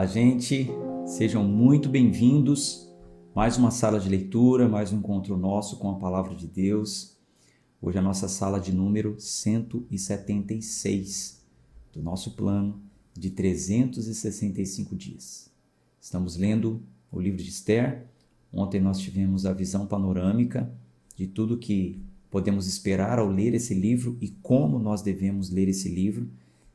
Olá, gente, sejam muito bem-vindos. Mais uma sala de leitura, mais um encontro nosso com a Palavra de Deus. Hoje a nossa sala de número 176 do nosso plano de 365 dias. Estamos lendo o livro de Esther. Ontem nós tivemos a visão panorâmica de tudo que podemos esperar ao ler esse livro e como nós devemos ler esse livro.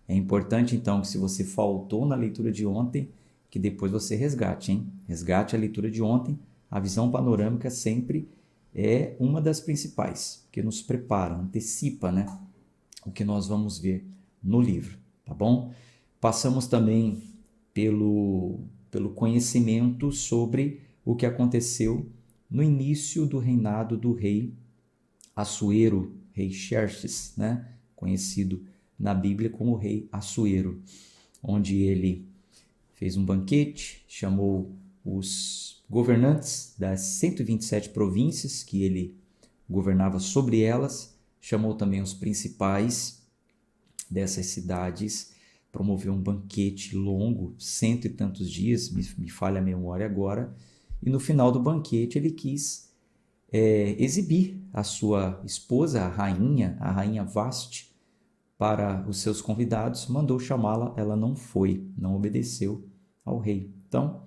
É importante, então, que se você faltou na leitura de ontem, que depois você resgate, hein? Resgate a leitura de ontem. A visão panorâmica sempre é uma das principais, que nos prepara, antecipa, né, o que nós vamos ver no livro, tá bom? Passamos também pelo conhecimento sobre o que aconteceu no início do reinado do rei Assuero, rei Xerxes, né, conhecido na Bíblia como o rei Assuero, onde ele fez um banquete, chamou os governantes das 127 províncias que ele governava sobre elas, chamou também os principais dessas cidades, promoveu um banquete longo, 100 e tantos dias, me falha a memória agora, e no final do banquete ele quis exibir a sua esposa, a rainha Vasti, para os seus convidados, mandou chamá-la, ela não foi, não obedeceu ao rei. Então,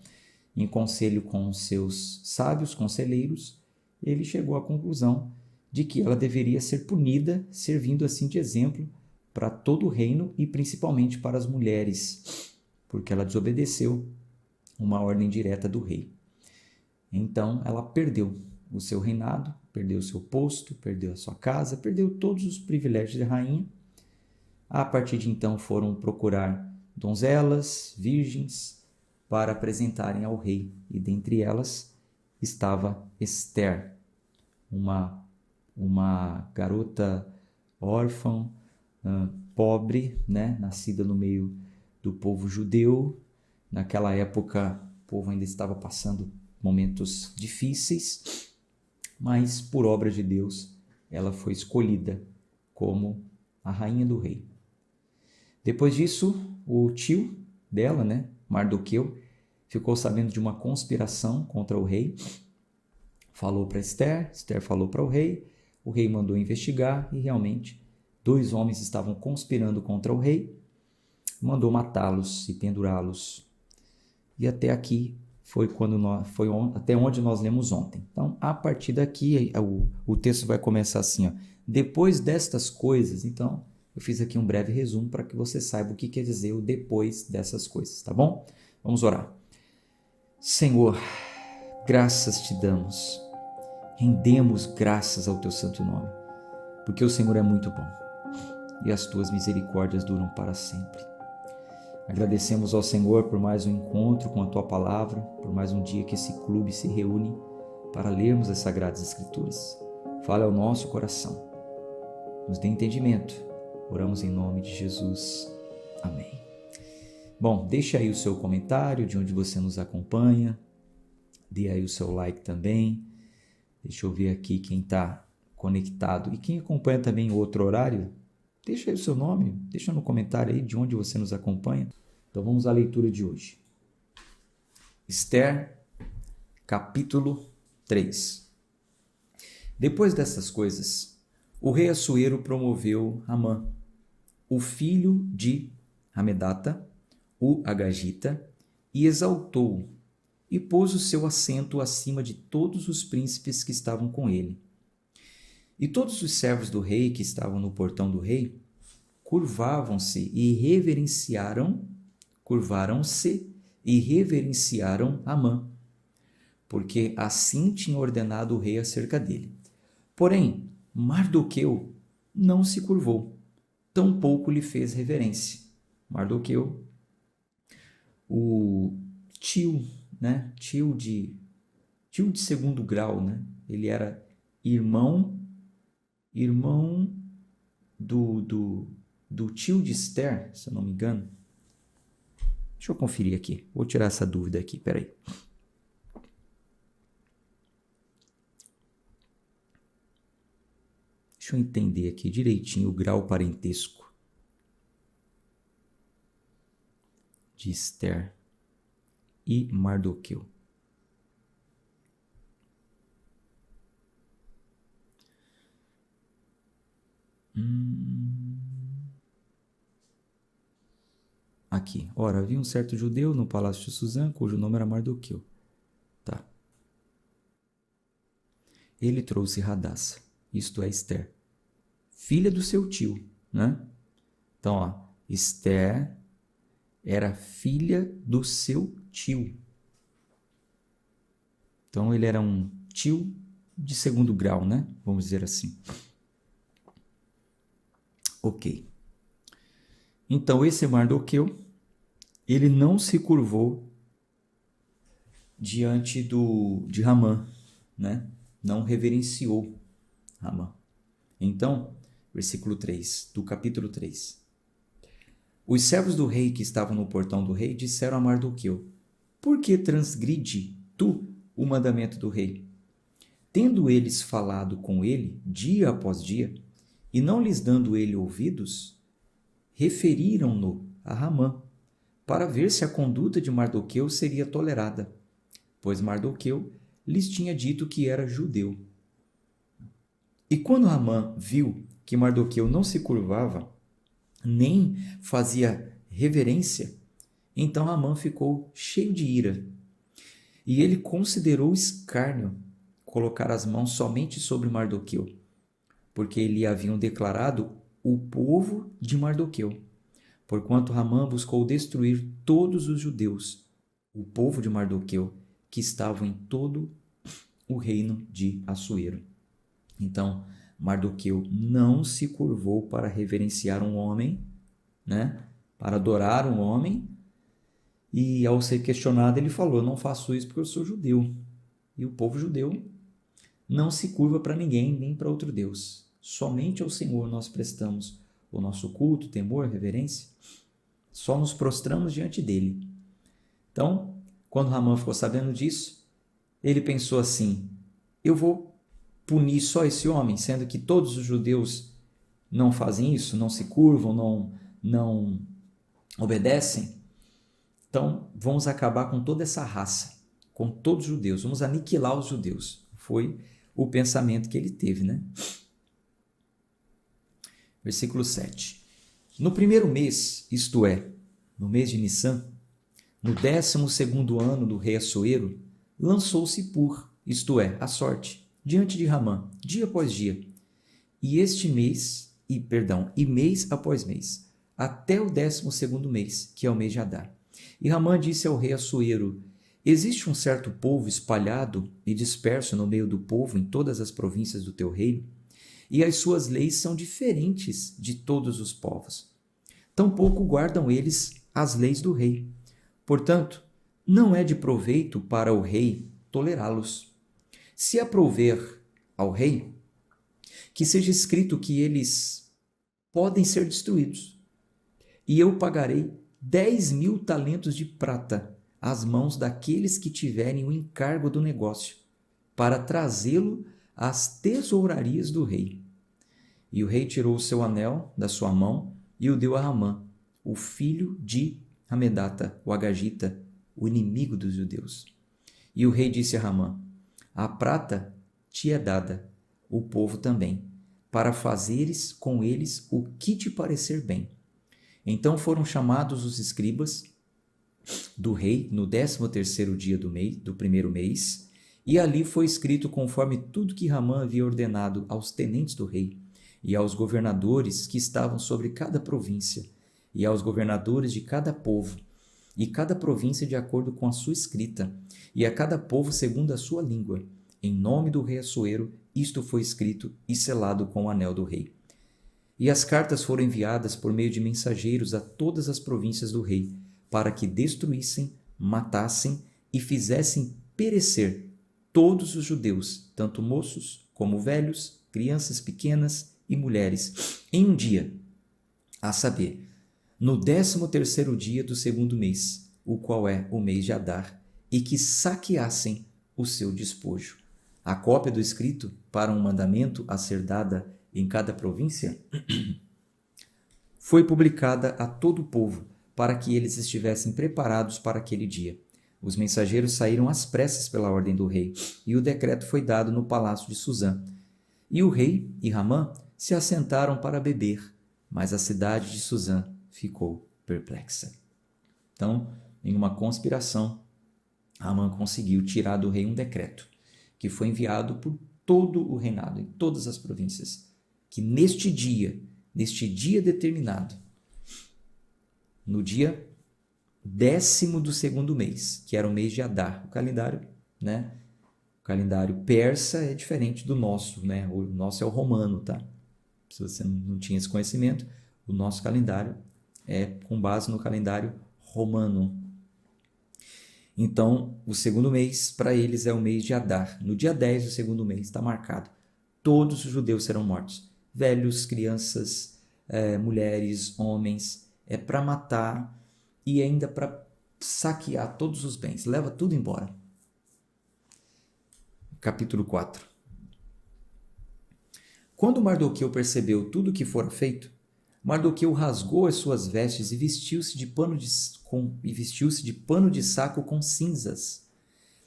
em conselho com os seus sábios conselheiros, ele chegou à conclusão de que ela deveria ser punida, servindo assim de exemplo para todo o reino e principalmente para as mulheres, porque ela desobedeceu uma ordem direta do rei. Então, ela perdeu o seu reinado, perdeu o seu posto, perdeu a sua casa, perdeu todos os privilégios de rainha. A partir de então foram procurar donzelas, virgens, para apresentarem ao rei. E dentre elas estava Esther, uma garota órfã, pobre, né? Nascida no meio do povo judeu. Naquela época o povo ainda estava passando momentos difíceis, mas por obra de Deus ela foi escolhida como a rainha do rei. Depois disso, o tio dela, né, Mardoqueu, ficou sabendo de uma conspiração contra o rei. Falou para Esther, Esther falou para o rei mandou investigar e realmente 2 homens estavam conspirando contra o rei, mandou matá-los e pendurá-los. E até aqui até onde nós lemos ontem. Então, a partir daqui, o texto vai começar assim, ó. Depois destas coisas, então, eu fiz aqui um breve resumo para que você saiba o que quer dizer o depois dessas coisas, tá bom? Vamos orar. Senhor, graças te damos, rendemos graças ao teu santo nome, porque o Senhor é muito bom e as tuas misericórdias duram para sempre. Agradecemos ao Senhor por mais um encontro com a tua palavra, por mais um dia que esse clube se reúne para lermos as Sagradas Escrituras. Fala ao nosso coração, nos dê entendimento. Oramos em nome de Jesus. Amém. Bom, deixe aí o seu comentário de onde você nos acompanha. Dê aí o seu like também. Deixa eu ver aqui quem está conectado. E quem acompanha também em outro horário, deixa aí o seu nome. Deixa no comentário aí de onde você nos acompanha. Então vamos à leitura de hoje. Esther, capítulo 3. Depois dessas coisas, o rei Assuero promoveu Amã, o filho de Hamedata, o Agagita, e exaltou-o, e pôs o seu assento acima de todos os príncipes que estavam com ele. E todos os servos do rei que estavam no portão do rei curvaram-se e reverenciaram Amã, porque assim tinha ordenado o rei acerca dele. Porém, Mardoqueu não se curvou, tampouco lhe fez reverência. Mardoqueu, o tio, né? Tio de segundo grau, né? Ele era irmão do tio de Esther, se eu não me engano. Deixa eu conferir aqui. Vou tirar essa dúvida aqui, peraí. Deixa eu entender aqui direitinho o grau parentesco de Esther. e Mardoqueu. Aqui. Ora, havia um certo judeu no palácio de Susã, cujo nome era Mardoqueu. Tá. Ele trouxe Radassa, isto é, Esther, filha do seu tio, né? Então, ó, Esther era filha do seu tio. Então, ele era um tio de segundo grau, né? Vamos dizer assim. Ok. Então, esse Mardoqueu, ele não se curvou diante de Ramã, né? Não reverenciou Ramã. Então, versículo 3, do capítulo 3. Os servos do rei que estavam no portão do rei disseram a Mardoqueu: por que transgride tu o mandamento do rei? Tendo eles falado com ele dia após dia, e não lhes dando ele ouvidos, referiram-no a Ramã, para ver se a conduta de Mardoqueu seria tolerada, pois Mardoqueu lhes tinha dito que era judeu. E quando Ramã viu que Mardoqueu não se curvava, nem fazia reverência, então Ramã ficou cheio de ira. E ele considerou escárnio colocar as mãos somente sobre Mardoqueu, porque lhe haviam declarado o povo de Mardoqueu, porquanto Ramã buscou destruir todos os judeus, o povo de Mardoqueu, que estavam em todo o reino de Assuero. Então, Mardoqueu não se curvou para reverenciar um homem, né? Para adorar um homem, e ao ser questionado ele falou: eu não faço isso porque eu sou judeu. E o povo judeu não se curva para ninguém, nem para outro Deus. Somente ao Senhor nós prestamos o nosso culto, temor, reverência. Só nos prostramos diante dele. Então, quando Ramã ficou sabendo disso, ele pensou assim: eu vou punir só esse homem, sendo que todos os judeus não fazem isso, não se curvam, não obedecem. Então, vamos acabar com toda essa raça, com todos os judeus, vamos aniquilar os judeus. Foi o pensamento que ele teve, né? Versículo 7. No primeiro mês, isto é, no mês de Nissan, no 12º ano do rei Assuero, lançou-se Pur, isto é, a sorte, diante de Ramã, dia após dia, e mês após mês, até o 12º mês, que é o mês de Adar. E Ramã disse ao rei Assuero: existe um certo povo espalhado e disperso no meio do povo em todas as províncias do teu reino, e as suas leis são diferentes de todos os povos. Tampouco guardam eles as leis do rei. Portanto, não é de proveito para o rei tolerá-los. Se aprouver ao rei, que seja escrito que eles podem ser destruídos, e eu pagarei 10.000 talentos de prata às mãos daqueles que tiverem o encargo do negócio, para trazê-lo às tesourarias do rei. E o rei tirou o seu anel da sua mão e o deu a Ramã, o filho de Hamedata, o Agagita, o inimigo dos judeus. E o rei disse a Ramã: a prata te é dada, o povo também, para fazeres com eles o que te parecer bem. Então foram chamados os escribas do rei no 13º dia do primeiro mês, e ali foi escrito conforme tudo que Ramã havia ordenado aos tenentes do rei, e aos governadores que estavam sobre cada província, e aos governadores de cada povo, e cada província de acordo com a sua escrita, e a cada povo segundo a sua língua. Em nome do rei Assuero, isto foi escrito e selado com o anel do rei. E as cartas foram enviadas por meio de mensageiros a todas as províncias do rei, para que destruíssem, matassem e fizessem perecer todos os judeus, tanto moços como velhos, crianças pequenas e mulheres, em um dia, a saber, no 13º dia do segundo mês, o qual é o mês de Adar, e que saqueassem o seu despojo. A cópia do escrito para um mandamento a ser dada em cada província foi publicada a todo o povo, para que eles estivessem preparados para aquele dia. Os mensageiros saíram às pressas pela ordem do rei, e o decreto foi dado no palácio de Suzã. E o rei e Ramã se assentaram para beber, mas a cidade de Suzã ficou perplexa. Então, em uma conspiração, Ramã conseguiu tirar do rei um decreto, que foi enviado por todo o reinado, em todas as províncias, que neste dia determinado, no dia 10º do segundo mês, que era o mês de Adar, o calendário, né? O calendário persa é diferente do nosso, né? O nosso é o romano, tá? Se você não tinha esse conhecimento, o nosso calendário é com base no calendário romano. Então, o segundo mês para eles é o mês de Adar. No dia 10 do segundo mês está marcado. Todos os judeus serão mortos. Velhos, crianças, mulheres, homens. É para matar e ainda para saquear todos os bens. Leva tudo embora. Capítulo 4. Quando Mardoqueu percebeu tudo o que fora feito, Mardoqueu rasgou as suas vestes e vestiu-se de pano de saco com cinzas.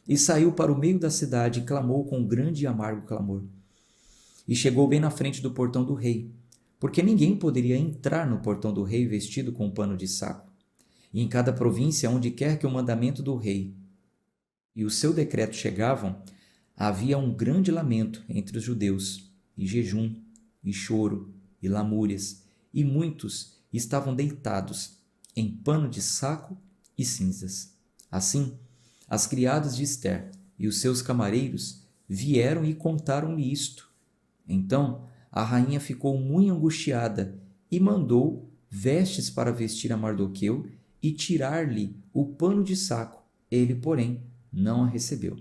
E saiu para o meio da cidade e clamou com grande e amargo clamor. E chegou bem na frente do portão do rei, porque ninguém poderia entrar no portão do rei vestido com pano de saco. E em cada província, onde quer que o mandamento do rei e o seu decreto chegavam, havia um grande lamento entre os judeus, e jejum, e choro, e lamúrias, e muitos estavam deitados em pano de saco e cinzas. Assim, as criadas de Ester e os seus camareiros vieram e contaram-lhe isto. Então a rainha ficou muito angustiada e mandou vestes para vestir a Mardoqueu e tirar-lhe o pano de saco. Ele, porém, não a recebeu.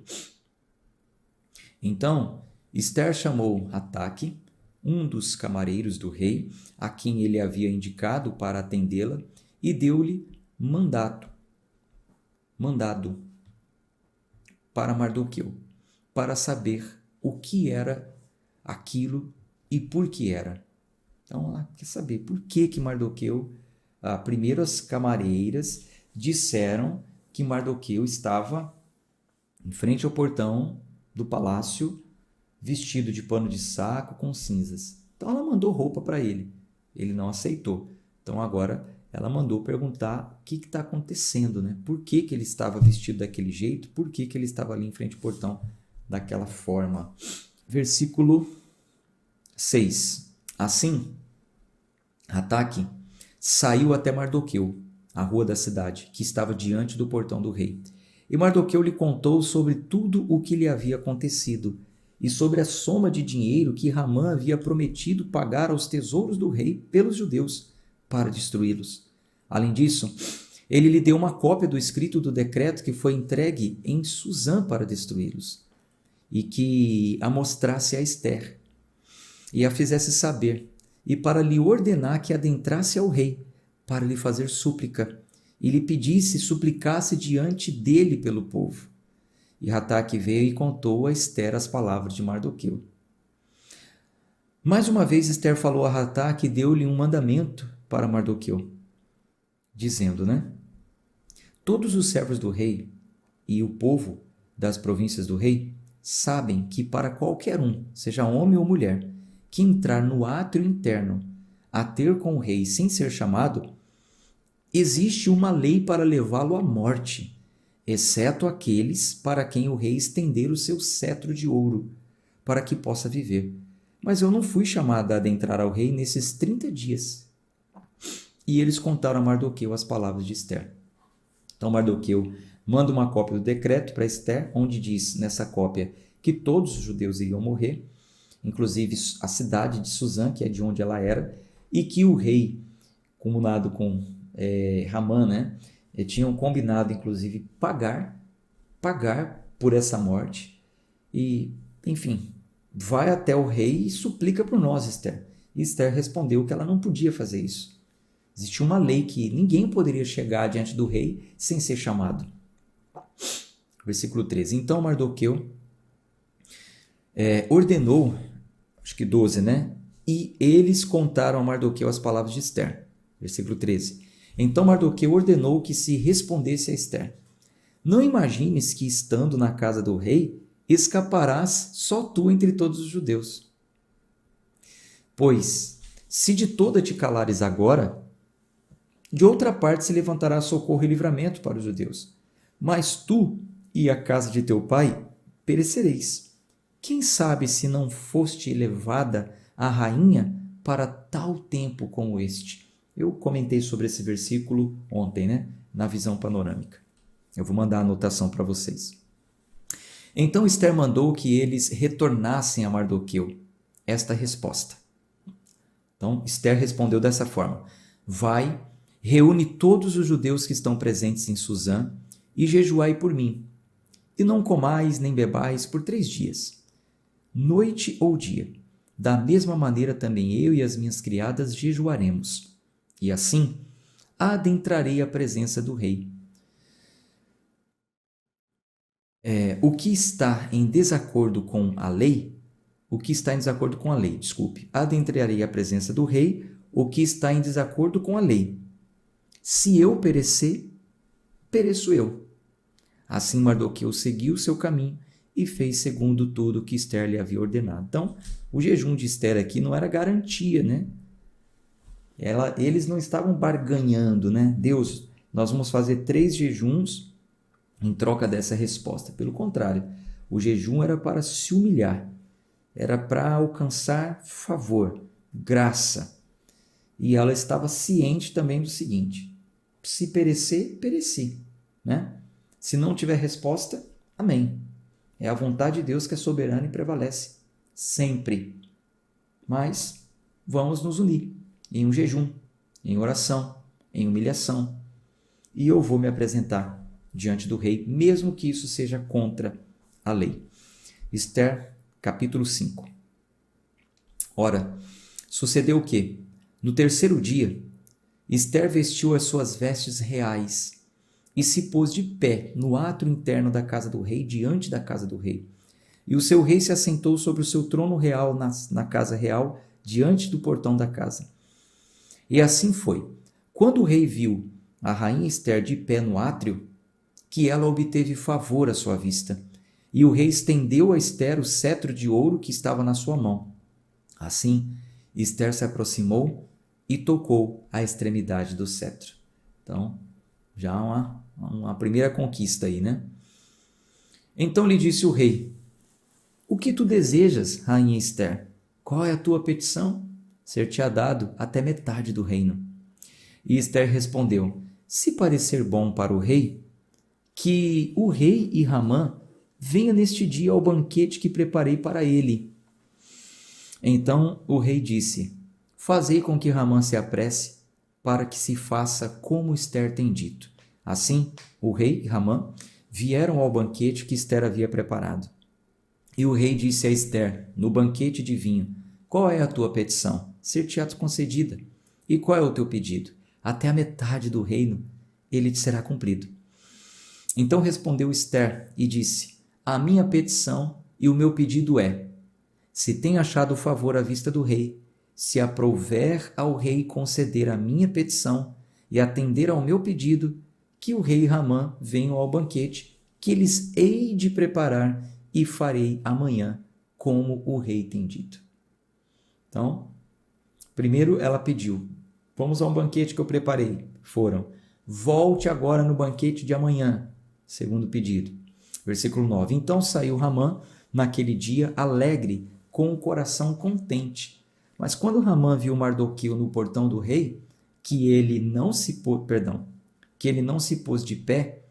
Então Ester chamou Ataque, um dos camareiros do rei, a quem ele havia indicado para atendê-la, e deu-lhe mandado para Mardoqueu, para saber o que era aquilo e por que era. Então ela quer saber por que Mardoqueu, primeiro as camareiras disseram que Mardoqueu estava em frente ao portão do palácio, vestido de pano de saco com cinzas. Então ela mandou roupa para ele. Ele não aceitou. Então agora ela mandou perguntar o que está acontecendo, né? Por que ele estava vestido daquele jeito? Por que ele estava ali em frente ao portão daquela forma? Versículo 6. Assim, Ataque saiu até Mardoqueu, a rua da cidade, que estava diante do portão do rei. E Mardoqueu lhe contou sobre tudo o que lhe havia acontecido e sobre a soma de dinheiro que Ramã havia prometido pagar aos tesouros do rei pelos judeus para destruí-los. Além disso, ele lhe deu uma cópia do escrito do decreto que foi entregue em Suzã para destruí-los, e que a mostrasse a Ester, e a fizesse saber, e para lhe ordenar que adentrasse ao rei, para lhe fazer súplica, e lhe pedisse e suplicasse diante dele pelo povo. E Ataque veio e contou a Ester as palavras de Mardoqueu. Mais uma vez Ester falou a Ataque e deu-lhe um mandamento para Mardoqueu, dizendo, todos os servos do rei e o povo das províncias do rei sabem que para qualquer um, seja homem ou mulher, que entrar no átrio interno a ter com o rei sem ser chamado, existe uma lei para levá-lo à morte, exceto aqueles para quem o rei estender o seu cetro de ouro, para que possa viver. Mas eu não fui chamada a adentrar ao rei nesses 30 dias. E eles contaram a Mardoqueu as palavras de Ester. Então Mardoqueu manda uma cópia do decreto para Ester, onde diz nessa cópia que todos os judeus iriam morrer, inclusive a cidade de Suzã, que é de onde ela era, e que o rei, comunado com Ramã, tinham combinado, inclusive, pagar por essa morte. E, enfim, vai até o rei e suplica por nós, Ester. E Ester respondeu que ela não podia fazer isso. Existia uma lei que ninguém poderia chegar diante do rei sem ser chamado. Versículo 13. Então Mardoqueu ordenou, acho que 12, E eles contaram a Mardoqueu as palavras de Ester. Versículo 13. Então Mardoqueu ordenou que se respondesse a Ester. Não imagines que, estando na casa do rei, escaparás só tu entre todos os judeus. Pois, se de toda te calares agora, de outra parte se levantará socorro e livramento para os judeus. Mas tu e a casa de teu pai perecereis. Quem sabe se não foste elevada a rainha para tal tempo como este? Eu comentei sobre esse versículo ontem, né? Na visão panorâmica. Eu vou mandar a anotação para vocês. Então Esther mandou que eles retornassem a Mardoqueu esta resposta. Então Esther respondeu dessa forma: vai, reúne todos os judeus que estão presentes em Susã e jejuai por mim. E não comais nem bebais por 3 dias, noite ou dia. Da mesma maneira também eu e as minhas criadas jejuaremos. E assim adentrarei a presença do rei. O que está em desacordo com a lei, adentrarei a presença do rei, o que está em desacordo com a lei. Se eu perecer, pereço eu. Assim Mardoqueu seguiu seu caminho e fez segundo tudo que Esther lhe havia ordenado. Então, o jejum de Esther aqui não era garantia, né? Eles não estavam barganhando, né? Deus, nós vamos fazer 3 jejuns em troca dessa resposta. Pelo contrário, o jejum era para se humilhar, era para alcançar favor, graça. E ela estava ciente também do seguinte: se perecer, pereci, né? Se não tiver resposta, amém. É a vontade de Deus que é soberana e prevalece sempre. Mas vamos nos unir em um jejum, em oração, em humilhação. E eu vou me apresentar diante do rei, mesmo que isso seja contra a lei. Esther, capítulo 5. Ora, sucedeu o quê? No 3º dia, Esther vestiu as suas vestes reais e se pôs de pé no átrio interno da casa do rei, diante da casa do rei. E o seu rei se assentou sobre o seu trono real na casa real, diante do portão da casa. E assim foi. Quando o rei viu a rainha Esther de pé no átrio, que ela obteve favor à sua vista. E o rei estendeu a Esther o cetro de ouro que estava na sua mão. Assim, Esther se aproximou e tocou a extremidade do cetro. Então, já uma primeira conquista aí, né? Então lhe disse o rei: o que tu desejas, rainha Esther? Qual é a tua petição? Ser-te-á dado até metade do reino. E Esther respondeu: se parecer bom para o rei, que o rei e Ramã venha neste dia ao banquete que preparei para ele. Então o rei disse: fazei com que Ramã se apresse, para que se faça como Esther tem dito. Assim, o rei e Ramã vieram ao banquete que Esther havia preparado. E o rei disse a Esther, no banquete de vinho: qual é a tua petição? Ser-te-á concedida. E qual é o teu pedido? Até a metade do reino ele te será cumprido. Então respondeu Esther e disse: a minha petição e o meu pedido é: se tem achado favor à vista do rei, se aprouver ao rei conceder a minha petição e atender ao meu pedido, que o rei Ramã venha ao banquete, que lhes hei de preparar e farei amanhã, como o rei tem dito. Então, primeiro ela pediu: vamos ao banquete que eu preparei. Foram. Volte agora no banquete de amanhã. Segundo pedido. Versículo 9. Então saiu Ramã naquele dia alegre, com o coração contente. Mas quando Ramã viu Mardoqueu no portão do rei, que ele não se pôs de pé,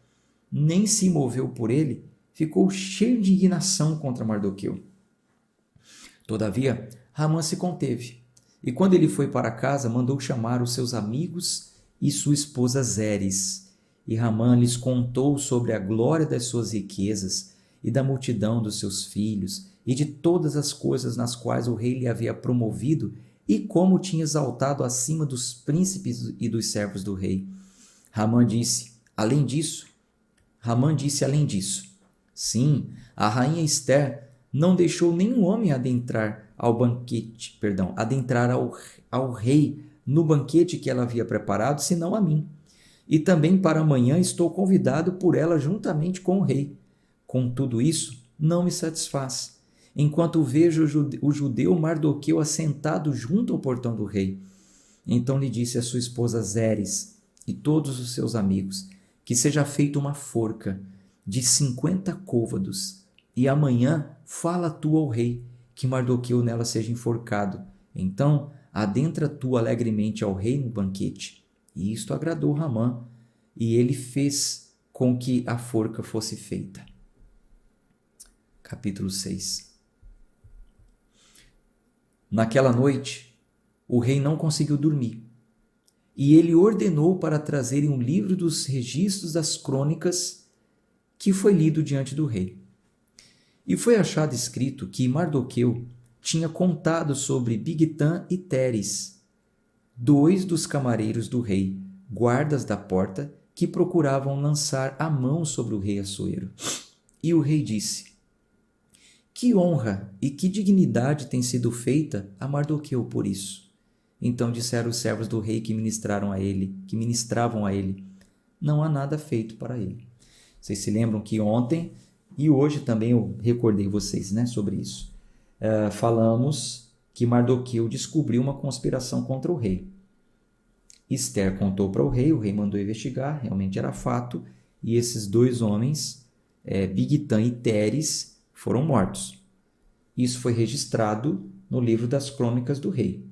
nem se moveu por ele, ficou cheio de indignação contra Mardoqueu. Todavia, Ramã se conteve, e quando ele foi para casa, mandou chamar os seus amigos e sua esposa Zeres. E Ramã lhes contou sobre a glória das suas riquezas e da multidão dos seus filhos e de todas as coisas nas quais o rei lhe havia promovido e como tinha exaltado acima dos príncipes e dos servos do rei. Ramã disse, além disso, sim, a rainha Esther não deixou nenhum homem adentrar ao rei no banquete que ela havia preparado, senão a mim. e também para amanhã estou convidado por ela juntamente com o rei. Com tudo isso, não me satisfaz, enquanto vejo o judeu Mardoqueu assentado junto ao portão do rei. Então lhe disse a sua esposa Zeres e todos os seus amigos, que seja feita uma forca de 50 côvados, e amanhã fala tu ao rei, que Mardoqueu nela seja enforcado. Então adentra tu alegremente ao rei no banquete. E isto agradou Ramã, e ele fez com que a forca fosse feita. Capítulo 6. Naquela noite, o rei não conseguiu dormir, e ele ordenou para trazerem um livro dos registros das crônicas, que foi lido diante do rei. E foi achado escrito que Mardoqueu tinha contado sobre Bigtã e Teres, 2 dos camareiros do rei, guardas da porta, que procuravam lançar a mão sobre o rei Assuero. E o rei disse: que honra e que dignidade tem sido feita a Mardoqueu por isso. Então disseram os servos do rei que ministravam a ele, não há nada feito para ele. Vocês se lembram que ontem e hoje também eu recordei vocês, sobre isso. Falamos que Mardoqueu descobriu uma conspiração contra o rei. Esther contou para o rei mandou investigar, realmente era fato, e esses 2 homens, Bigtã e Teres, foram mortos. Isso foi registrado no livro das crônicas do rei.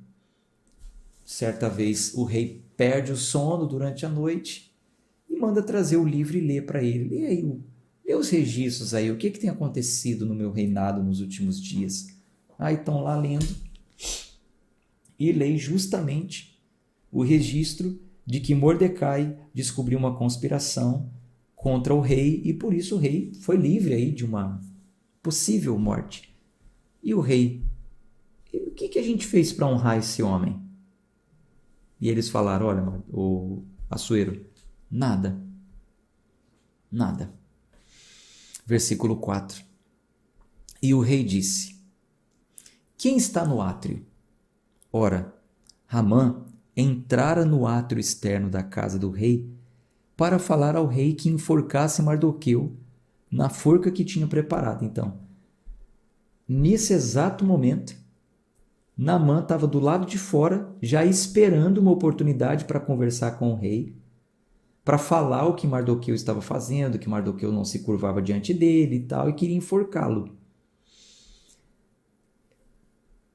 Certa vez o rei perde o sono durante a noite e manda trazer o livro e ler para ele. E aí, lê os registros aí, o que tem acontecido no meu reinado nos últimos dias? Aí estão lá lendo e leem justamente o registro de que Mordecai descobriu uma conspiração contra o rei e por isso o rei foi livre aí de uma possível morte. E o rei, o que a gente fez para honrar esse homem? E eles falaram, olha, o Assuero, nada. Versículo 4. E o rei disse: quem está no átrio? Ora, Ramã entrara no átrio externo da casa do rei para falar ao rei que enforcasse Mardoqueu na forca que tinha preparado. Então, nesse exato momento, Naamã estava do lado de fora, já esperando uma oportunidade para conversar com o rei, para falar o que Mardoqueu estava fazendo, que Mardoqueu não se curvava diante dele e tal, e queria enforcá-lo.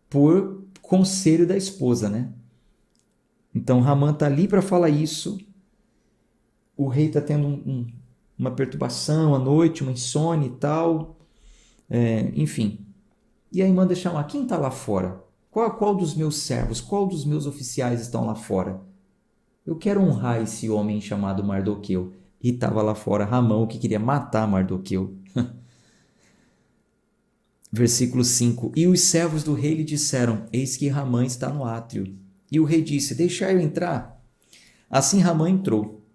Por conselho da esposa, Então, Ramã está ali para falar isso. O rei está tendo uma perturbação à noite, uma insônia e tal. Enfim. E aí manda chamar. Quem está lá fora? Qual dos meus servos, qual dos meus oficiais estão lá fora? Eu quero honrar esse homem chamado Mardoqueu. E estava lá fora Ramã, que queria matar Mardoqueu. Versículo 5. E os servos do rei lhe disseram: eis que Ramã está no átrio. E o rei disse: deixai eu entrar. Assim Ramã entrou.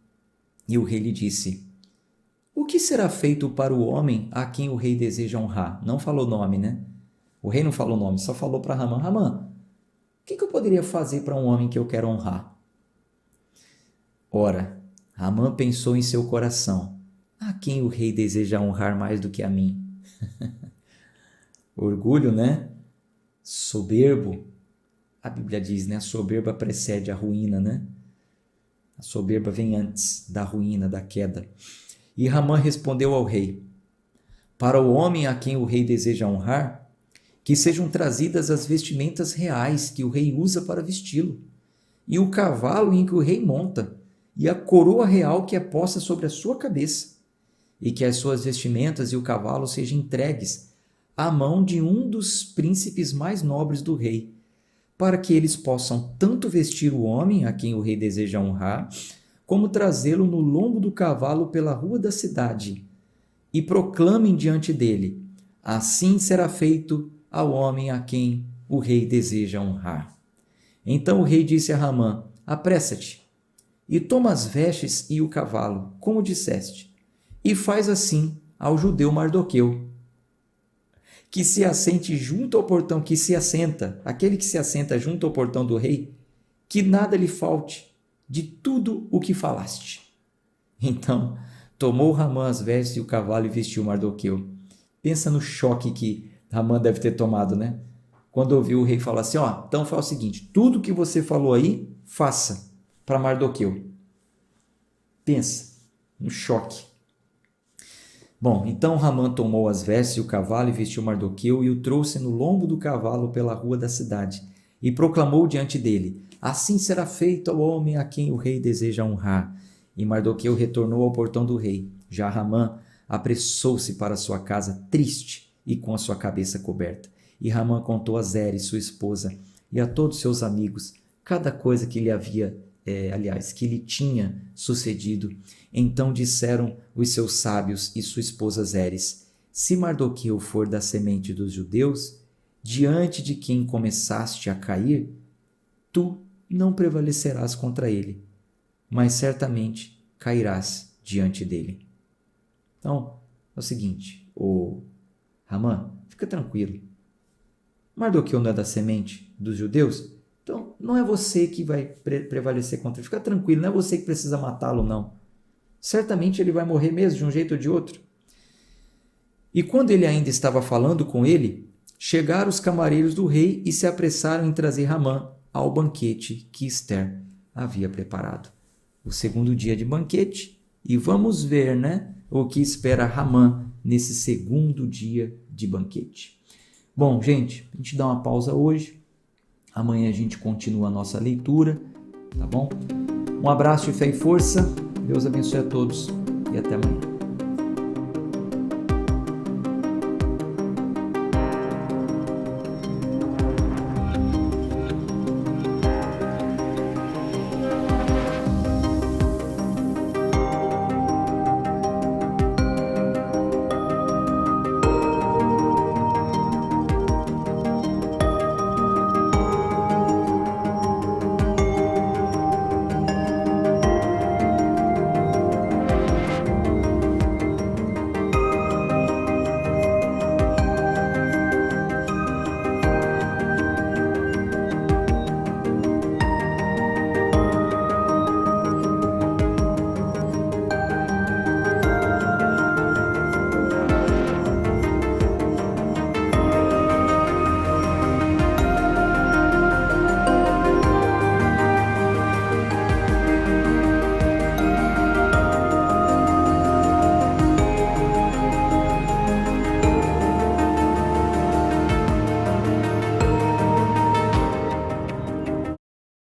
E o rei lhe disse: o que será feito para o homem a quem o rei deseja honrar? Não falou nome, O rei não falou nome, só falou para Ramã: Ramã, o que eu poderia fazer para um homem que eu quero honrar? Ora, Ramã pensou em seu coração: a quem o rei deseja honrar mais do que a mim? Orgulho, Soberbo. A Bíblia diz, a soberba precede a ruína, A soberba vem antes da ruína, da queda. E Ramã respondeu ao rei: para o homem a quem o rei deseja honrar, que sejam trazidas as vestimentas reais que o rei usa para vesti-lo, e o cavalo em que o rei monta, e a coroa real que é posta sobre a sua cabeça, e que as suas vestimentas e o cavalo sejam entregues à mão de um dos príncipes mais nobres do rei, para que eles possam tanto vestir o homem a quem o rei deseja honrar, como trazê-lo no lombo do cavalo pela rua da cidade, e proclamem diante dele: assim será feito ao homem a quem o rei deseja honrar. Então o rei disse a Ramã: apressa-te, e toma as vestes e o cavalo, como disseste, e faz assim ao judeu Mardoqueu, que se assente junto ao portão, aquele que se assenta junto ao portão do rei, que nada lhe falte de tudo o que falaste. Então tomou Ramã as vestes e o cavalo e vestiu Mardoqueu. Pensa no choque que Ramã deve ter tomado, né? Quando ouviu o rei falar assim, ó, então faz o seguinte, tudo que você falou aí, faça para Mardoqueu. Pensa no choque. Bom, então Ramã tomou as vestes e o cavalo e vestiu Mardoqueu e o trouxe no lombo do cavalo pela rua da cidade e proclamou diante dele, assim será feito ao homem a quem o rei deseja honrar. E Mardoqueu retornou ao portão do rei. Já Ramã apressou-se para sua casa triste e com a sua cabeça coberta. E Ramã contou a Zeres, sua esposa, e a todos seus amigos, cada coisa que lhe havia, que lhe tinha sucedido. Então disseram os seus sábios e sua esposa Zeres, se Mardoqueu for da semente dos judeus, diante de quem começaste a cair, tu não prevalecerás contra ele, mas certamente cairás diante dele. Então, é o seguinte, Ramã, fica tranquilo. Mardoqueu não é da semente dos judeus? Então, não é você que vai prevalecer contra ele. Fica tranquilo, não é você que precisa matá-lo, não. Certamente ele vai morrer mesmo, de um jeito ou de outro. E quando ele ainda estava falando com ele, chegaram os camareiros do rei e se apressaram em trazer Ramã ao banquete que Ester havia preparado. O segundo dia de banquete, e vamos ver, né, o que espera Ramã nesse segundo dia de banquete. Bom, gente, a gente dá uma pausa hoje. Amanhã a gente continua a nossa leitura, tá bom? Um abraço de fé e força. Deus abençoe a todos e até amanhã.